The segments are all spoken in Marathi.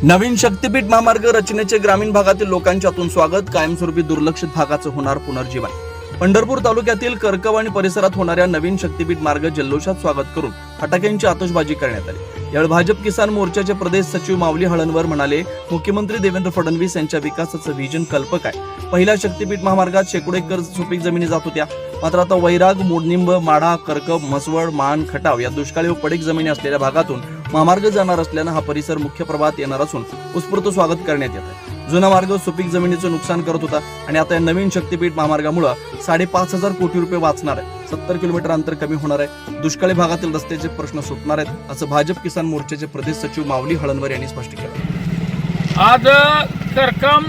नवीन शक्तीपीठ महामार्ग रचनेचे ग्रामीण भागातील लोकांच्या हातून स्वागत, कायमस्वरूपी दुर्लक्षित भागाचं होणार पुनर्जीवन। पंढरपूर तालुक्यातील करकव आणि परिसरात होणाऱ्या नवीन शक्तीपीठ मार्ग जल्लोषात स्वागत करून फटाक्यांची आतषबाजी करण्यात आली। यावेळी भाजप किसान मोर्चाचे प्रदेश सचिव माऊली हळणवर म्हणाले, मुख्यमंत्री देवेंद्र फडणवीस यांच्या विकासाचं व्हिजन कल्पक आहे। पहिल्या शक्तीपीठ महामार्गात शेकडो एकर सुपीक जमिनी जात होत्या, मात्र आता वैराग, मोडनिंब, माढा, करकव, म्हसवड, मान, खटाव या दुष्काळी व पडीक जमिनी असलेल्या भागातून महामार्ग जाणार असल्यानं हा परिसर मुख्य प्रवाहात येणार असून उत्स्फूर्त स्वागत करण्यात येत आहे। जुना मार्ग सुपीक जमिनीचं नुकसान करत होता आणि आता या नवीन शक्तीपीठ महामार्गामुळे 5,500 कोटी रुपये वाचणार आहे। 70 किलोमीटर अंतर कमी होणार आहे। दुष्काळी भागातील रस्त्याचे प्रश्न सुटणार आहेत, असं भाजप किसान मोर्चाचे प्रदेश सचिव माऊली हळणवर यांनी स्पष्ट केलं। आज करकम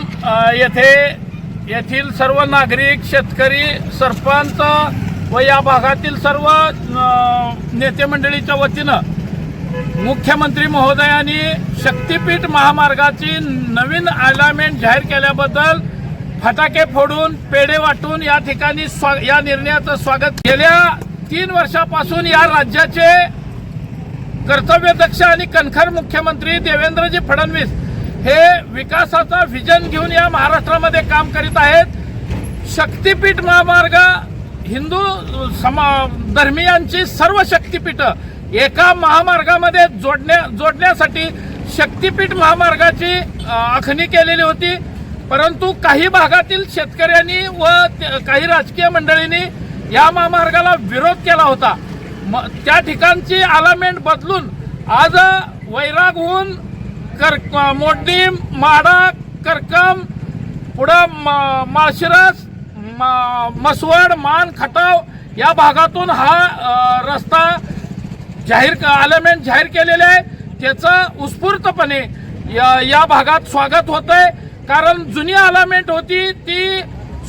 येथील सर्व नागरिक, शेतकरी, सरपंच व या भागातील सर्व नेते मंडळीच्या वतीनं मुख्यमंत्री महोदयांनी शक्तीपीठ महामार्गाची नवीन अलाइनमेंट जाहीर केल्याबद्दल फटाके फोडून, पेढे वाटून या ठिकाणी या निर्णयाचं स्वागत। गेल्या 3 वर्षापासून या राज्याचे कर्तव्यदक्ष आणि कणखर मुख्यमंत्री देवेंद्रजी फडणवीस हे विकासाचा व्हिजन घेऊन या महाराष्ट्रामध्ये काम करीत आहेत। शक्तीपीठ महामार्ग हिंदू धर्मीयांची सर्व शक्तीपीठ एका महामार्गामध्ये जोडण्यासाठी शक्तीपीठ महामार्गाची आखणी केलेली होती, परंतु काही भागातील शेतकऱ्यांनी व काही राजकीय मंडळींनी या महामार्गाला विरोध केला होता। त्या ठिकाणची अलाइनमेंट बदलून आज वैरागहून मोडनिंब, माढा, करकम, पुढं माळशिरस, म्हसवड, मान, खटाव या भागातून हा रस्ता अलाइनमेंट जाहीर केलेले आहे। त्याचं उत्स्फूर्तपणे या भागात स्वागत होत आहे, कारण जुनी अलाइनमेंट होती ती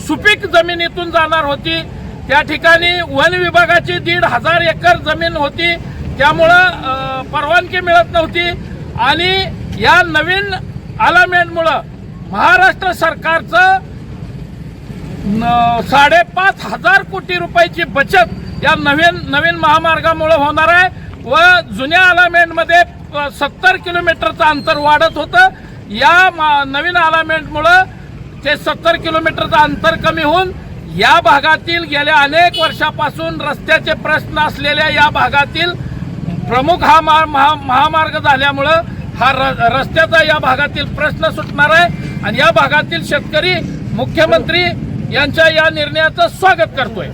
सुपीक जमिनीतून जाणार होती। त्या ठिकाणी वन विभागाची 1,500 एकर जमीन होती, त्यामुळं परवानगी मिळत नव्हती आणि या नवीन अलाइनमेंटमुळं महाराष्ट्र सरकारचं 5,500 कोटी रुपयाची बचत या नवीन महामार्गामुळे होणार आहे व जुन्या अलाइनमेंटमध्ये 70 किलोमीटरचं अंतर वाढत होतं। या नवीन अलाइनमेंटमुळे ते 70 किलोमीटरचं अंतर कमी होऊन या भागातील गेल्या अनेक वर्षापासून रस्त्याचे प्रश्न असलेल्या या भागातील प्रमुख हा महामार्ग झाल्यामुळं हा रस्त्याचा या भागातील प्रश्न सुटणार आहे आणि या भागातील शेतकरी मुख्यमंत्री यांच्या या निर्णयाचं स्वागत करतोय।